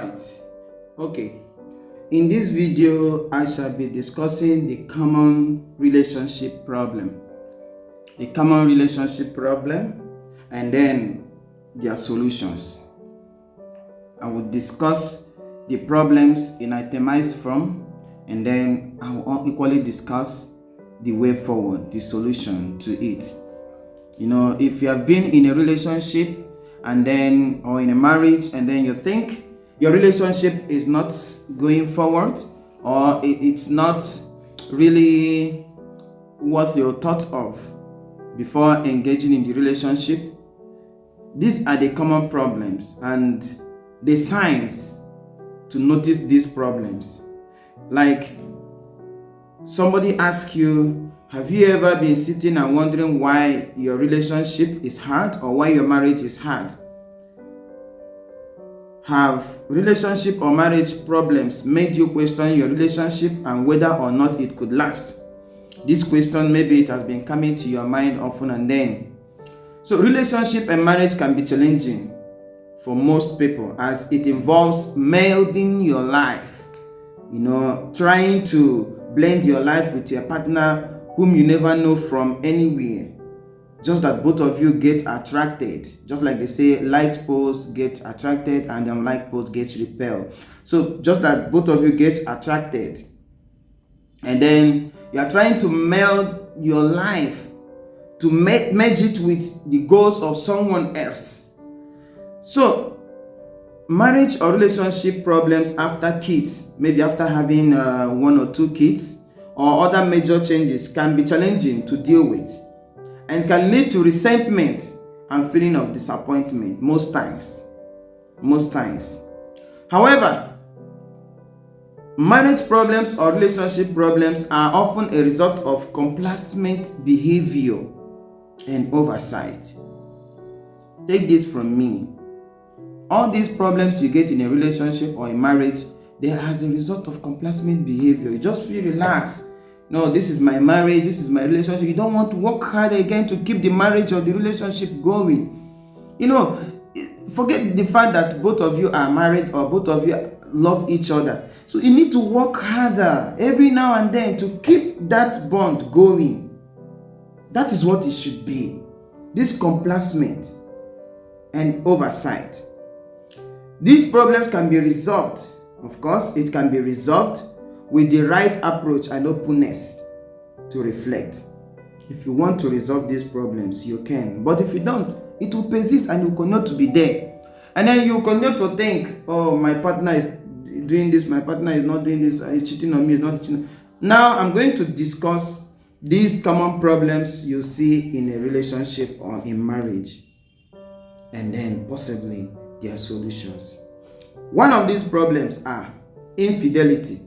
right. Okay. In this video, I shall be discussing the common relationship problem. The common relationship problem and then their solutions. I will discuss the problems in itemized form, and then I will equally discuss the way forward, the solution to it. If you have been in a relationship or in a marriage, and then you think your relationship is not going forward, or it's not really what you thought of before engaging in the relationship, these are the common problems and the signs to notice these problems. Like somebody asks you, have you ever been sitting and wondering why your relationship is hard or why your marriage is hard? Have relationship or marriage problems made you question your relationship and whether or not it could last? This question, maybe it has been coming to your mind often and then. So relationship and marriage can be challenging for most people, as it involves melding your life, trying to blend your life with your partner whom you never know from anywhere. Just that both of you get attracted. Just like they say, like poles get attracted and unlike poles gets repelled. So just that both of you get attracted. And then you are trying to meld your life to merge it with the goals of someone else. So marriage or relationship problems after kids, maybe after having 1 or 2 kids or other major changes, can be challenging to deal with and can lead to resentment and feeling of disappointment most times. However, marriage problems or relationship problems are often a result of complacent behavior and oversight. Take this from me. All these problems you get in a relationship or a marriage, they are as a result of complacent behavior. You just feel relaxed. No, this is my marriage, this is my relationship. You don't want to work hard again to keep the marriage or the relationship going. Forget the fact that both of you are married or both of you love each other. So you need to work harder every now and then to keep that bond going. That is what it should be. This complacement and oversight. These problems can be resolved. Of course, it can be resolved with the right approach and openness to reflect. If you want to resolve these problems, you can. But if you don't, it will persist and you continue to be there. And then you continue to think, oh, my partner is doing this, my partner is not doing this, he's cheating on me, he's not cheating. Now I'm going to discuss these common problems you see in a relationship or in marriage, and then possibly their solutions. One of these problems are infidelity.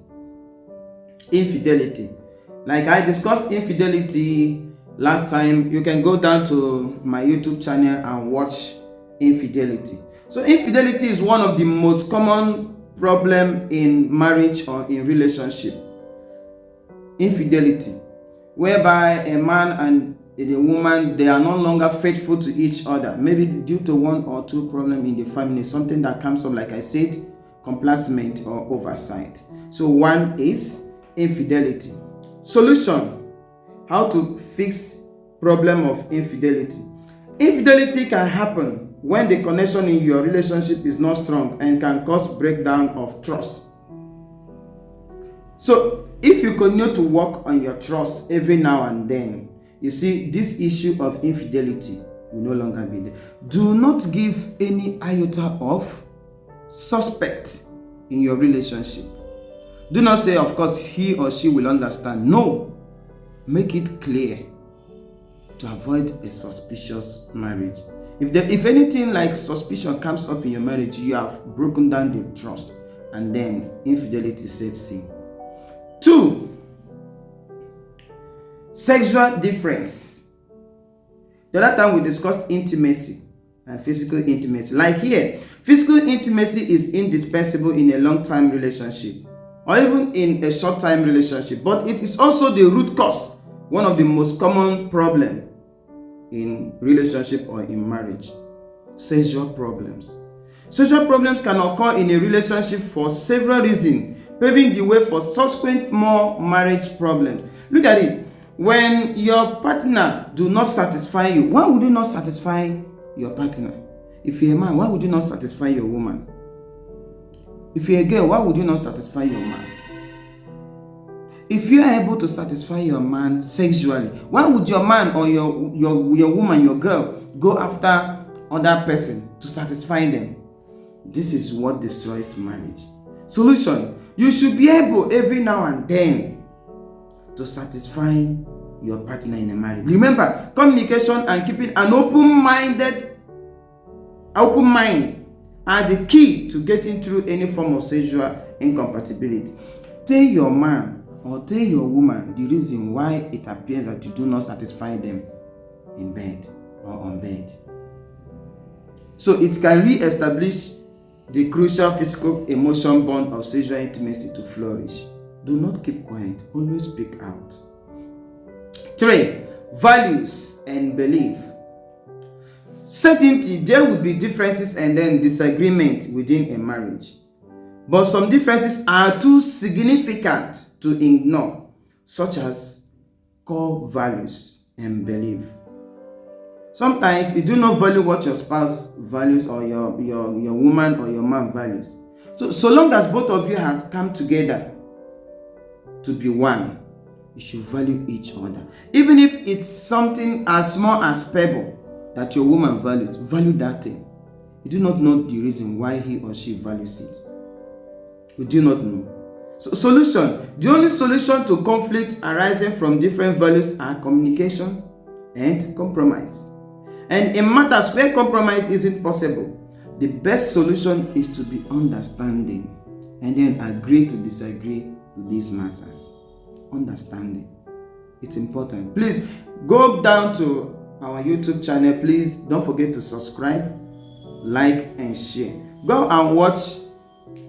Like I discussed infidelity last time. You can go down to my YouTube channel and watch infidelity. So infidelity is one of the most common problem in marriage or in relationship. Infidelity, whereby a man and a woman, they are no longer faithful to each other, maybe due to 1 or 2 problems in the family, something that comes from, like I said, complacement or oversight. So one is infidelity. Solution: how to fix problem of infidelity. Infidelity can happen when the connection in your relationship is not strong and can cause breakdown of trust. So if you continue to work on your trust every now and then, you see, this issue of infidelity will no longer be there. Do not give any iota of suspect in your relationship. Do not say, of course, he or she will understand. No. Make it clear to avoid a suspicious marriage. If anything like suspicion comes up in your marriage, you have broken down the trust, and then infidelity sets in. 2, sexual difference. The other time we discussed intimacy and physical intimacy. Like here, physical intimacy is indispensable in a long-term relationship or even in a short-time relationship, but it is also the root cause, one of the most common problems in relationship or in marriage. Sexual problems. Sexual problems can occur in a relationship for several reasons, paving the way for subsequent more marriage problems. Look at it. When your partner do not satisfy you, why would you not satisfy your partner? If you're a man, why would you not satisfy your woman? If you're a girl, why would you not satisfy your man? If you are able to satisfy your man sexually, why would your man or your woman, your girl, go after other person to satisfy them? This is what destroys marriage. Solution: you should be able every now and then to satisfy your partner in a marriage. Remember, communication and keeping an open mind are the key to getting through any form of sexual incompatibility. Tell your man or tell your woman the reason why it appears that you do not satisfy them in bed or on bed, so it can re-establish the crucial physical emotion bond of sexual intimacy to flourish. Do not keep quiet, always speak out. 3. Values and belief. Certainty, there will be differences and then disagreement within a marriage, but some differences are too significant to ignore, such as core values and belief. Sometimes you do not value what your spouse values or your woman or your man values. So long as both of you have come together to be one, you should value each other. Even if it's something as small as pebble that your woman values, value that thing. You do not know the reason why he or she values it. You do not know. So solution. The only solution to conflict arising from different values are communication and compromise. And in matters where compromise isn't possible, the best solution is to be understanding and then agree to disagree with these matters. Understanding. It's important. Please go down to our YouTube channel. Please don't forget to subscribe, like, and share. Go and watch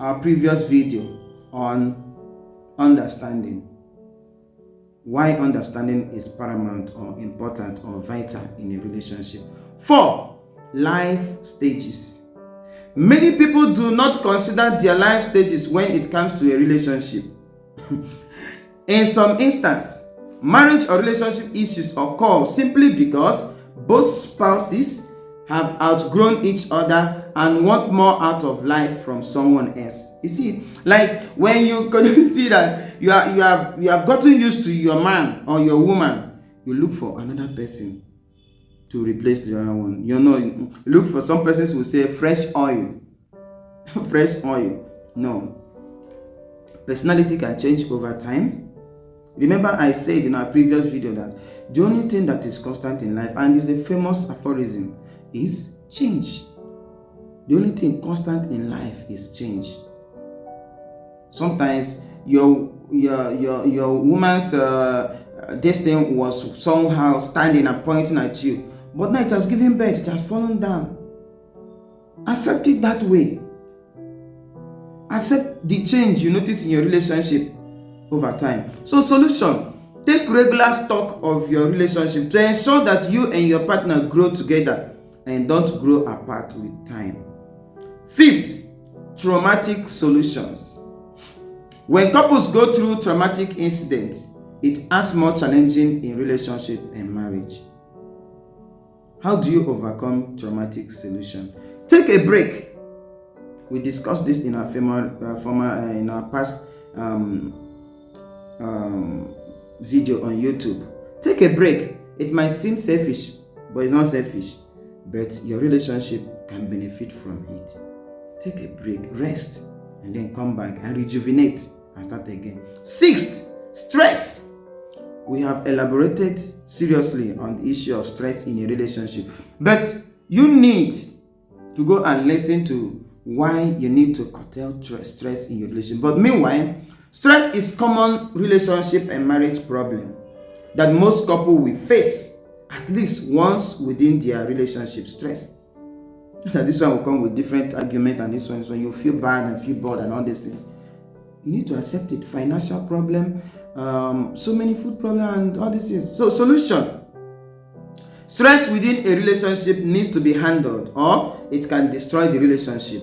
our previous video on understanding. Why understanding is paramount or important or vital in a relationship. 4. Life stages. Many people do not consider their life stages when it comes to a relationship. In some instances, marriage or relationship issues occur simply because both spouses have outgrown each other and want more out of life from someone else. You see, like when you see that you have gotten used to your man or your woman, you look for another person to replace the other one. You know, look for some persons who say fresh oil. Fresh oil. No. Personality can change over time. Remember, I said in our previous video that the only thing that is constant in life, and is a famous aphorism, is change. The only thing constant in life is change. Sometimes your woman's destiny was somehow standing and pointing at you, but now it has given birth, it has fallen down. Accept it that way. Accept the change you notice in your relationship over time. So solution: take regular stock of your relationship to ensure that you and your partner grow together and don't grow apart with time. 5th, traumatic solutions. When couples go through traumatic incidents, it is more challenging in relationship and marriage. How do you overcome traumatic solution? Take a break. We discussed this in our in our past video on YouTube. Take a break. It might seem selfish, but it's not selfish. But your relationship can benefit from it. Take a break, rest, and then come back and rejuvenate and start again. 6th, stress. We have elaborated seriously on the issue of stress in a relationship, but you need to go and listen to why you need to curtail stress in your relationship. But meanwhile, stress is common relationship and marriage problem that most couples will face at least once within their relationship. Stress. This one will come with different argument, and this one you feel bad and feel bored and all these things. You need to accept it. Financial problem, so many food problem, and all these things. So solution: stress within a relationship needs to be handled, or it can destroy the relationship.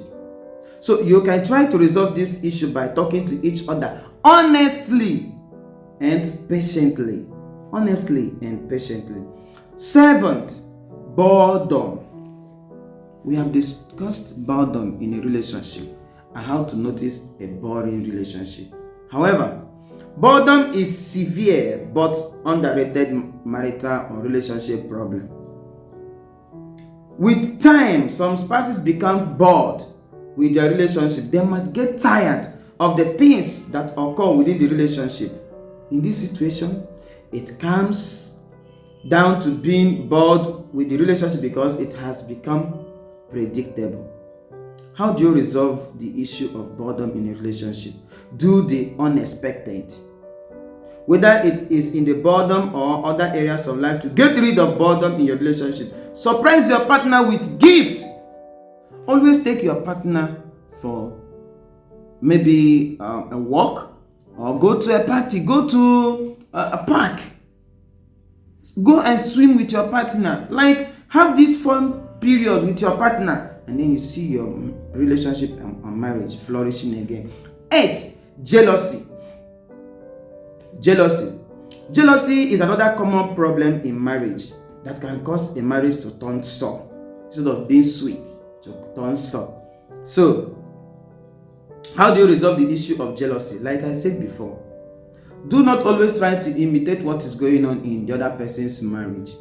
So you can try to resolve this issue by talking to each other honestly and patiently. Honestly and patiently. Seventh, boredom. We have discussed boredom in a relationship and how to notice a boring relationship. However, boredom is severe but underrated marital or relationship problem. With time, some spouses become bored with their relationship. They might get tired of the things that occur within the relationship. In this situation, it comes down to being bored with the relationship because it has become predictable. How do you resolve the issue of boredom in a relationship? Do the unexpected. Whether it is in the boredom or other areas of life, to get rid of boredom in your relationship, surprise your partner with gifts. Always take your partner for maybe a walk, or go to a party, go to a park, go and swim with your partner. Like, have this fun period with your partner, and then you see your relationship and marriage flourishing again. 8, jealousy. Jealousy is another common problem in marriage that can cause a marriage to turn sour. Instead of being sweet, to turn sour. So, how do you resolve the issue of jealousy? Like I said before, do not always try to imitate what is going on in the other person's marriage.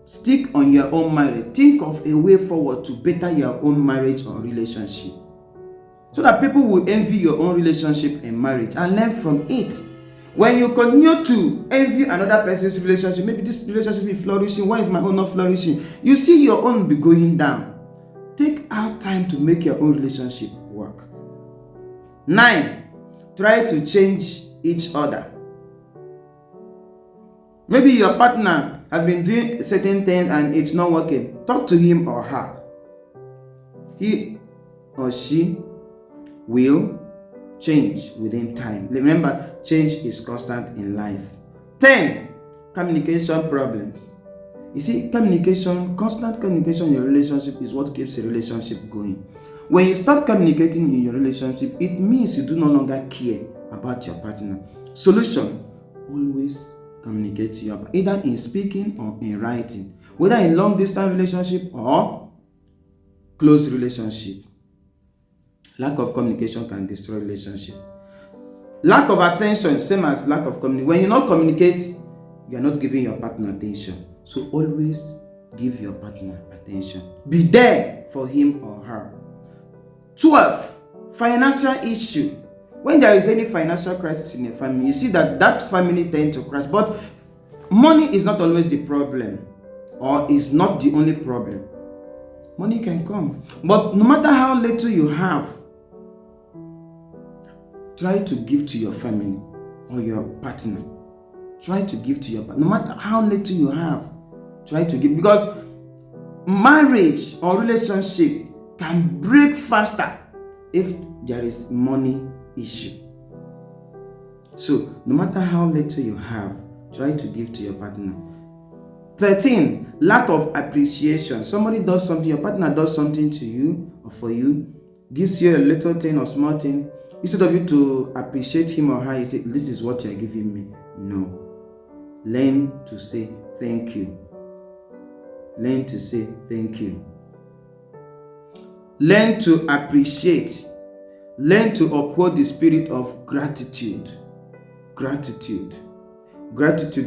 Stick on your own marriage. Think of a way forward to better your own marriage or relationship, so that people will envy your own relationship and marriage and learn from it. When you continue to envy another person's relationship, maybe this relationship is flourishing, why is my own not flourishing? You see your own be going down. Take out time to make your own relationship work. 9, try to change each other. Maybe your partner has been doing certain things and it's not working. Talk to him or her. He or she will change within time. Remember, change is constant in life. 10, communication problems. You see, constant communication in your relationship is what keeps a relationship going. When you stop communicating in your relationship, it means you do no longer care about your partner. Solution: always communicate to your partner, either in speaking or in writing, whether in long distance relationship or close relationship. Lack of communication can destroy relationship. Lack of attention, same as lack of communication. When you not communicate, you are not giving your partner attention. So always give your partner attention. Be there for him or her. 12, financial issue. When there is any financial crisis in a family, you see that family tends to crash. But money is not always the problem, or is not the only problem. Money can come, but no matter how little you have, try to give to your family or your partner. Try to give to your partner. No matter how little you have, try to give. Because marriage or relationship can break faster if there is money issue. So, no matter how little you have, try to give to your partner. 13, lack of appreciation. Somebody does something, your partner does something to you or for you, gives you a little thing or small thing. Instead of you to appreciate him or her, you say, this is what you're giving me. No. Learn to say thank you. Learn to say thank you. Learn to appreciate. Learn to uphold the spirit of gratitude. Gratitude,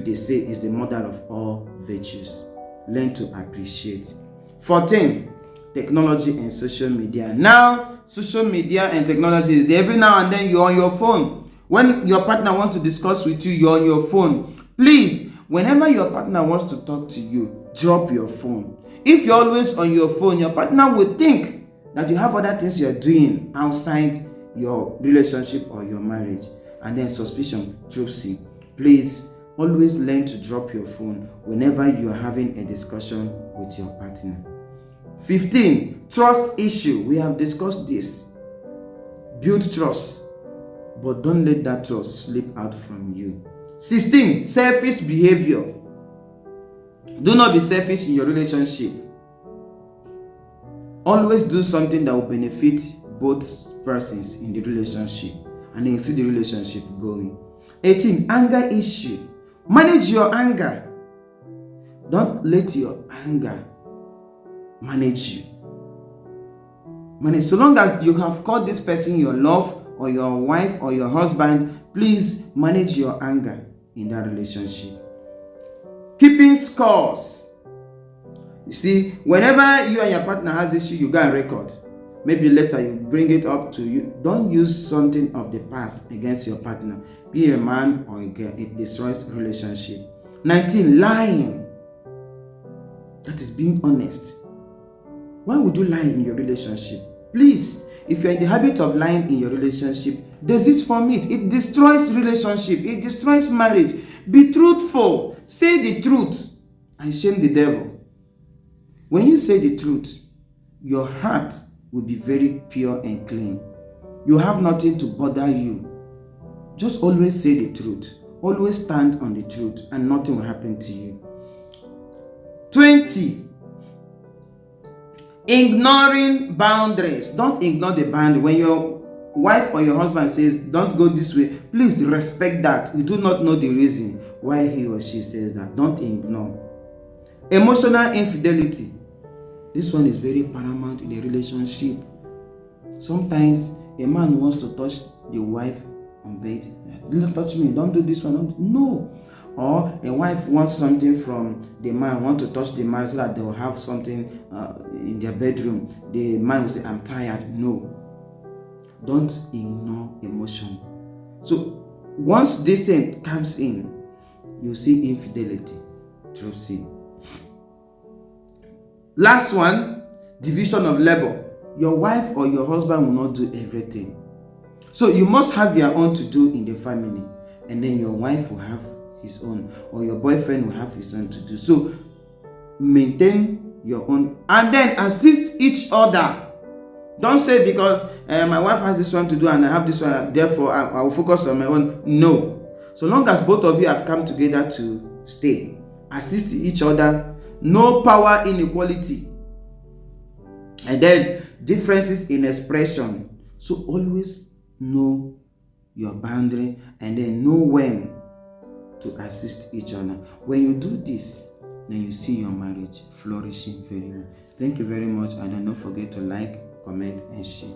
they say, is the mother of all virtues. Learn to appreciate. 14, technology and social media. Now, social media and technology is there. Every now and then you're on your phone. When your partner wants to discuss with you, you're on your phone. Please, whenever your partner wants to talk to you, drop your phone. If you're always on your phone, your partner will think that you have other things you're doing outside your relationship or your marriage, and then suspicion troops in. Please, always learn to drop your phone whenever you are having a discussion with your partner. 15, trust issue. We have discussed this. Build trust, but don't let that trust slip out from you. 16, selfish behavior. Do not be selfish in your relationship. Always do something that will benefit both persons in the relationship, and then you see the relationship going. 18, anger issue. Manage your anger. Don't let your anger manage you. So long as you have called this person your love or your wife or your husband, please manage your anger in that relationship. Keeping scores. You see, whenever you and your partner has issue, you got a record. Maybe later you bring it up to you. Don't use something of the past against your partner. Be a man or a girl. It destroys relationship. 19, lying. That is being honest. Why would you lie in your relationship? Please, if you're in the habit of lying in your relationship, desist from it. It destroys relationship. It destroys marriage. Be truthful. Say the truth and shame the devil. When you say the truth, your heart will be very pure and clean. You have nothing to bother you. Just always say the truth. Always stand on the truth and nothing will happen to you. 20. Ignoring boundaries. Don't ignore the boundary. When your wife or your husband says, don't go this way, please respect that. You do not know the reason why he or she says that. Don't ignore. Emotional infidelity. This one is very paramount in a relationship. Sometimes a man wants to touch the wife on bed. Don't touch me. Don't do this one. No. Or a wife wants something from the man, want to touch the man so that they will have something in their bedroom. The man will say, I'm tired. No. Don't ignore emotion. So once this thing comes in, you see infidelity drops in. Last one, division of labor. Your wife or your husband will not do everything. So you must have your own to do in the family, and then your wife will have his own, or your boyfriend will have his own to do. So maintain your own and then assist each other. Don't say because my wife has this one to do and I have this one, therefore I will focus on my own. No. So long as both of you have come together to stay, assist each other. No power inequality. And then differences in expression. So always know your boundary and then know when to assist each other. When you do this, then you see your marriage flourishing very well. Thank you very much, and don't forget to like, comment, and share.